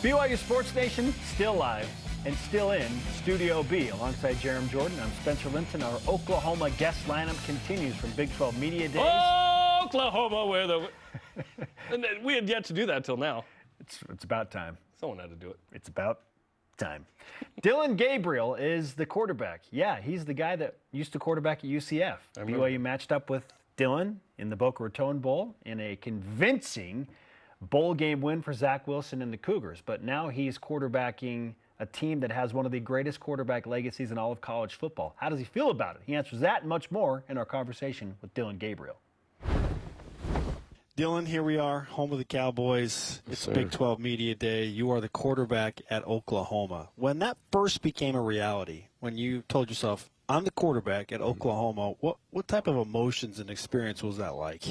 BYU Sports Nation, still live and still in Studio B. Alongside Jarom Jordan, I'm Spencer Linton. Our Oklahoma guest lineup continues from Big 12 Media Days. Oklahoma, where the... And we had yet to do that till now. It's about time. Someone had to do it. It's about time. Dillon Gabriel is the quarterback. Yeah, he's the guy that used to quarterback at UCF. BYU matched up with Dillon in the Boca Raton Bowl in a convincing bowl game win for Zach Wilson and the Cougars. But now he's quarterbacking a team that has one of the greatest quarterback legacies in all of college football. How does he feel about it? He answers that and much more in our conversation with Dillon Gabriel. Dillon, here we are, home of the Cowboys. It's Big 12 Media Day. You are the quarterback at Oklahoma. When that first became a reality, when you told yourself, I'm the quarterback at Oklahoma, what type of emotions and experience was that like?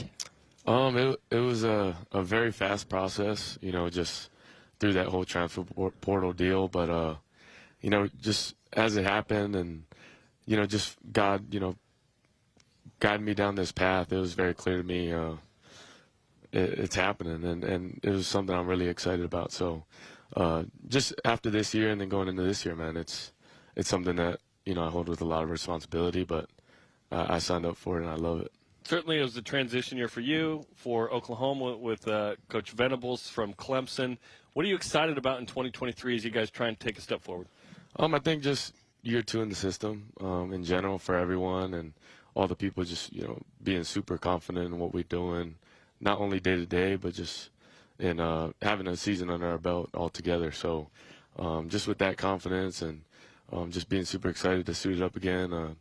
It was a very fast process, just through that whole transfer portal deal. But, just as it happened and, just God, guided me down this path, it was very clear to me it's happening. And it was something I'm really excited about. So just after this year and then going into this year, man, it's something that, I hold with a lot of responsibility, but I signed up for it and I love it. Certainly it was a transition year for you, for Oklahoma with Coach Venables from Clemson. What are you excited about in 2023 as you guys try and take a step forward? I think just year two in the system in general for everyone and all the people just, being super confident in what we're doing, not only day to day, but just in having a season under our belt altogether. So just with that confidence and just being super excited to suit it up again,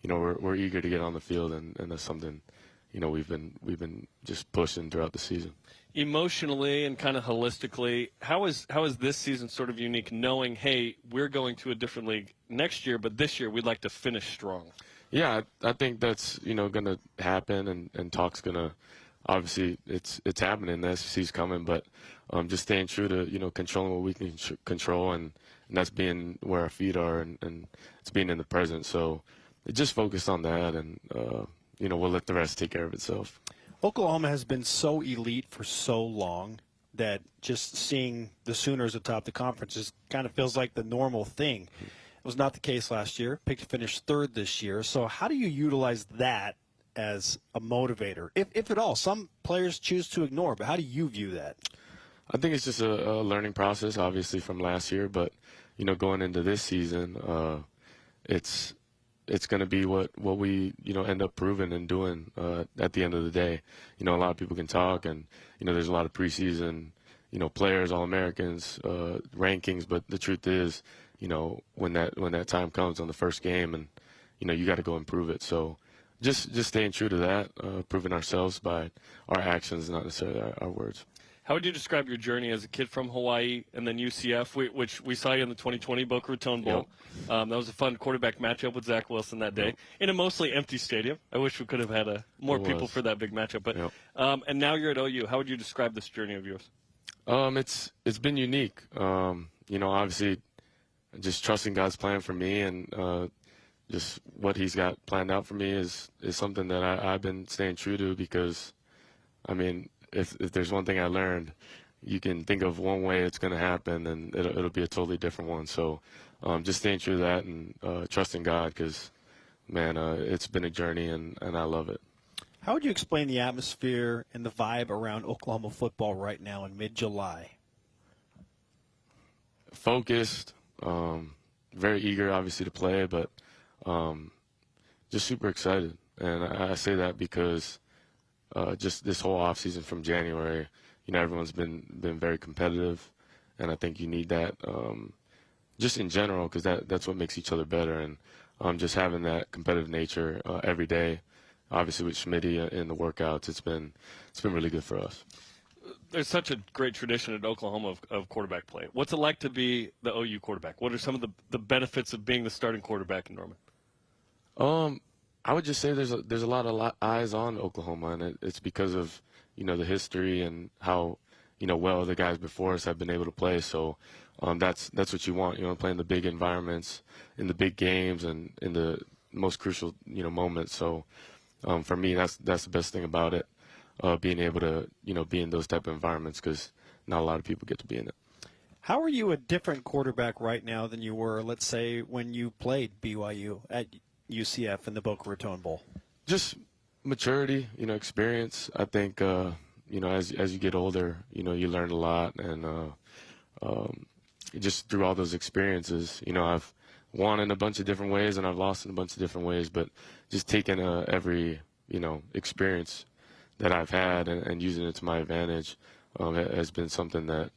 we're eager to get on the field, and that's something, we've been just pushing throughout the season. Emotionally and kind of holistically, how is this season sort of unique, knowing, hey, we're going to a different league next year, but this year we'd like to finish strong? Yeah, I think that's going to happen, and talk's going to, obviously it's happening. The SEC's coming, but just staying true to controlling what we can control, and that's being where our feet are, and it's being in the present. So just focus on that, and we'll let the rest take care of itself. Oklahoma has been so elite for so long that just seeing the Sooners atop the conference just kind of feels like the normal thing. It was not the case last year. Picked to finish third this year. So how do you utilize that as a motivator, if at all? Some players choose to ignore, but how do you view that? I think it's just a learning process, obviously, from last year. But, going into this season, it's going to be what we, end up proving and doing at the end of the day. A lot of people can talk, and, there's a lot of preseason, players, All-Americans, rankings. But the truth is, when that time comes on the first game, and, you got to go and prove it. So just staying true to that, proving ourselves by our actions, not necessarily our words. How would you describe your journey as a kid from Hawaii and then UCF, which we saw you in the 2020 Boca Raton Bowl? Yep. That was a fun quarterback matchup with Zach Wilson that day in a mostly empty stadium. I wish we could have had more people for that big matchup. But and now you're at OU. How would you describe this journey of yours? It's been unique. Obviously, just trusting God's plan for me, and just what He's got planned out for me is something that I've been staying true to, because, if there's one thing I learned, you can think of one way it's going to happen, and it'll be a totally different one. So just staying true to that and trusting God, because, man, it's been a journey, and I love it. How would you explain the atmosphere and the vibe around Oklahoma football right now in mid-July? Focused, very eager, obviously, to play, but just super excited. And I say that because just this whole offseason from January, everyone's been very competitive, and I think you need that just in general, because that's what makes each other better. And just having that competitive nature every day, obviously with Schmitty in the workouts, it's been really good for us. There's such a great tradition at Oklahoma of quarterback play. What's it like to be the OU quarterback? What are some of the benefits of being the starting quarterback in Norman? I would just say there's a lot of eyes on Oklahoma, and it's because of the history and how well the guys before us have been able to play. So that's what you want, playing the big environments, in the big games, and in the most crucial moments. So for me, that's the best thing about it, being able to be in those type of environments, because not a lot of people get to be in it. How are you a different quarterback right now than you were, let's say, when you played BYU at UCF in the Boca Raton Bowl? Just maturity, experience. I think, as you get older, you learn a lot, and just through all those experiences, I've won in a bunch of different ways and I've lost in a bunch of different ways, but just taking every, experience that I've had and using it to my advantage has been something that,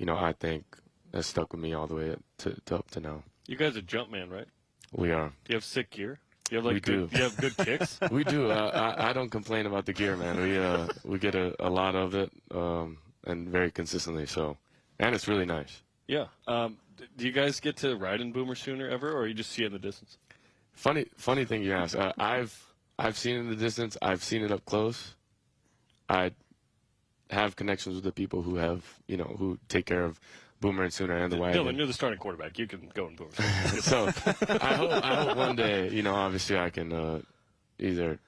I think has stuck with me all the way up to now. You guys are Jumpman, right? We are. Do you have sick gear? Do you have We do. Do you have good kicks? We do. I don't complain about the gear, man. We get a lot of it and very consistently. So, and it's really nice. Yeah. Do you guys get to ride in Boomer Sooner ever, or you just see it in the distance? Funny thing you ask. I've seen it in the distance. I've seen it up close. I have connections with the people who have, who take care of Boomer and Sooner and the wagon. Dylan, you're the starting quarterback. You can go in Boomer. So I hope one day, obviously I can either,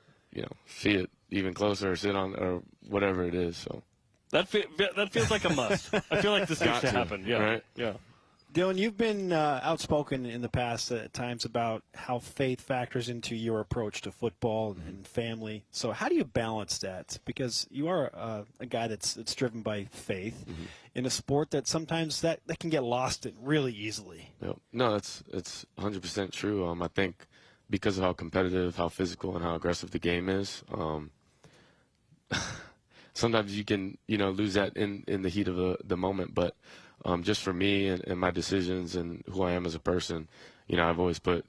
see it even closer or sit on or whatever it is. So that feels like a must. I feel like this needs to happen. Yeah, right? Yeah. Dylan, you've been outspoken in the past at times about how faith factors into your approach to football and family. So how do you balance that? Because you are a guy that's driven by faith in a sport that sometimes that can get lost in really easily. Yep. No, it's 100% true. I think because of how competitive, how physical, and how aggressive the game is, sometimes you can lose that in the heat of the moment, but just for me and my decisions and who I am as a person, I've always put,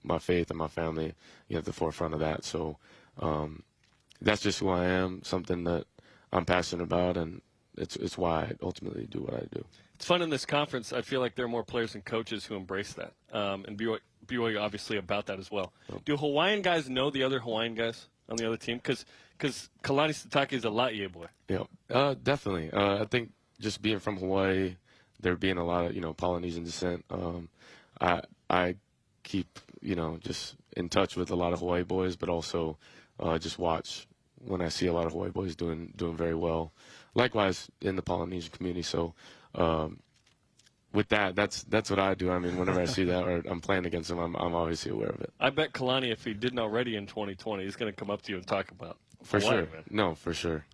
my faith and my family, at the forefront of that. So that's just who I am, something that I'm passionate about, and it's why I ultimately do what I do. It's fun in this conference. I feel like there are more players and coaches who embrace that, and BYU obviously about that as well. Do Hawaiian guys know the other Hawaiian guys on the other team? Because Kalani Sitake is a Laie boy. Yeah, definitely. I think just being from Hawaii, there being a lot of Polynesian descent. I keep just in touch with a lot of Hawaii boys, but also just watch when I see a lot of Hawaii boys doing very well. Likewise in the Polynesian community. So with that's what I do. I mean, whenever I see that or I'm playing against them, I'm obviously aware of it. I bet Kalani, if he didn't already in 2020, he's going to come up to you and talk about for Hawaii, sure. Man. No, for sure.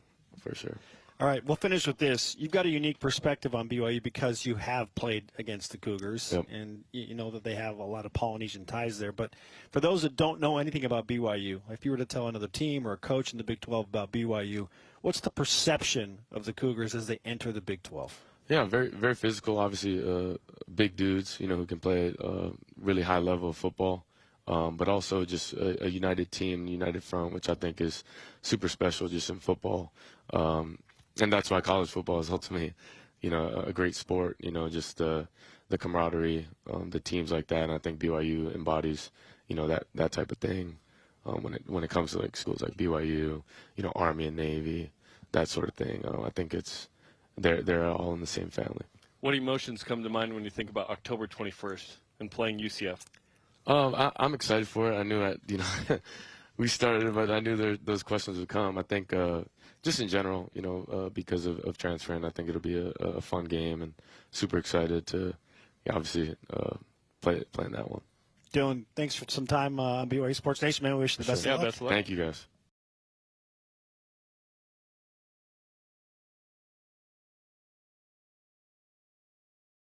All right, we'll finish with this. You've got a unique perspective on BYU because you have played against the Cougars, and you know that they have a lot of Polynesian ties there. But for those that don't know anything about BYU, if you were to tell another team or a coach in the Big 12 about BYU, what's the perception of the Cougars as they enter the Big 12? Yeah, very very physical. Obviously, big dudes, who can play really high level of football. But also just a united team, united front, which I think is super special just in football. And that's why college football is ultimately, a great sport, just the camaraderie, the teams like that. And I think BYU embodies, that type of thing when it comes to like schools like BYU, Army and Navy, that sort of thing. I think they're all in the same family. What emotions come to mind when you think about October 21st and playing UCF? I'm excited for it. I knew that, we started it, but I knew those questions would come. I think just in general, because of transferring, I think it'll be a fun game and super excited to obviously play in that one. Dylan, thanks for some time on BYU Sports Nation, man. We wish you the best of luck. Best of luck. Thank you, guys.